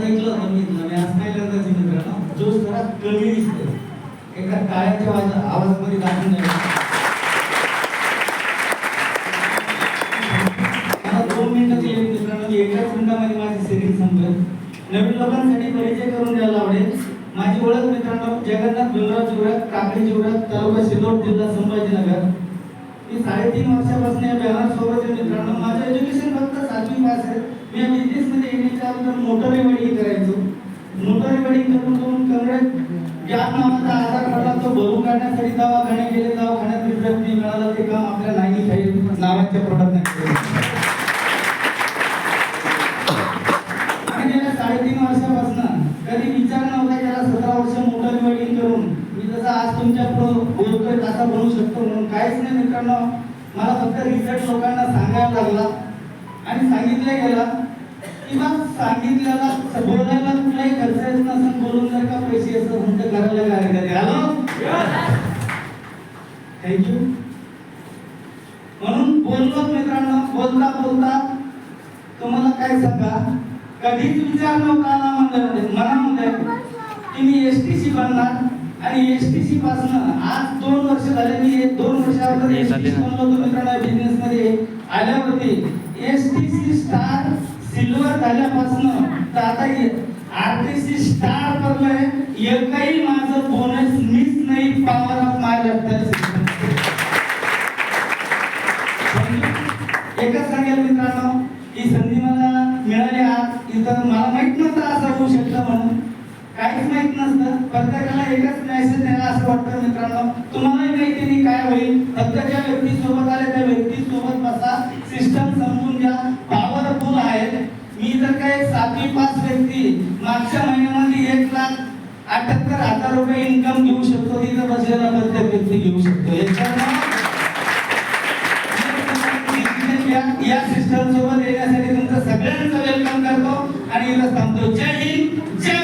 आवाज ऐकला होता मी आज पहिल्यांदाच मित्रांनो जो जरा कमी दिसतो एका टाळ्याच्या आवाजामध्ये दाखवून द्यायला मला 2 मिनिटं दिले मित्रांनो. एकाच मिनिटामध्ये माझी सेटिंग संपलं. नवीन लोकांसाठी परिचय करून द्यायला आवडेल. माझी ओळख मित्रांनो जगन्नाथ भिमराव चिवरात काकडी चिवरात तालुका सिल्लोड जिल्हा संभाजीनगर. मी 3.5 वर्षापासून या बॅनर सोबत आहे मित्रांनो. माझं एज्युकेशन फक्त 7वी पास आहे. मी बिझनेस मध्ये येण्याच्या अगोदर मोटर रिपेअरिंग करायचो. मोटर रिपेअरिंग करून कंग्रेस गॅप नावाचा आजार पडला. तो भरून काढण्यासाठी दवाखाने गेले. दवाखान्यात रिझल्ट नाही मिळाला. ते काम आपल्या 95 नावाच्या प्रोडक्ट नाही. आणि गेल्या 3.5 वर्षापासून कधी विचार नव्हता त्याला 17 वर्ष मोटर रिपेअरिंग करून मी जसा आज तुमच्या बोलतोय तसा बनवू शकतो म्हणून काहीच नाही मित्रांनो. मला फक्त रिझल्ट लोकांना सांगायला लागला आणि सांगितलं गेलं की बा सांगितलेला बोलायला कुठलाही खर्च येत नसेल. बोलून जर का पैसे येत असेल तर करायला काय कधी हॅलो थँक्यू म्हणून बोललो मित्रांनो. बोलता बोलता तुम्हाला काय सांगा कधीच विचार नव्हता आला मनामध्ये की मी एसटीसी बनणार आणि एसटीसी पासून आज 2 वर्ष झाले. मी 2 वर्षावर एसटीसी बनलो होतो मित्रांनो. बिझनेस मध्ये आल्यावरती एसटीसी स्टार सिल्वर झाल्यापासून तर आता आरटीसी स्टार बनलोय. एकही माझं बोनस मिस नाही. Power of my laptop. एकच सांगेल मित्रांनो ही संधी मला मिळाली आज इथं. मला माहित नव्हतं असं होऊ शकतं म्हणून काहीच माहित नसतं. प्रत्येकाला एकच मेसेज द्यायला असं वाटतं मित्रांनो. तुम्हालाही माहिती नाही काय होईल. फक्त ज्या व्यक्ती सोबत आले त्या व्यक्ती सोबत बसा. सिस्टम समजून घ्या. पॉवरफुल आहे. मी जर काय 7वी पास व्यक्ती मागच्या महिन्यामध्ये 1,78,000 रुपये इन्कम घेऊ शकतो. तिथं बसलेला प्रत्येक व्यक्ती घेऊ शकतो. या सिस्टम सोबत येण्यासाठी तुमचं सगळ्यांचं वेलकम करतो आणि इथं थांबतो. जय हिंद जय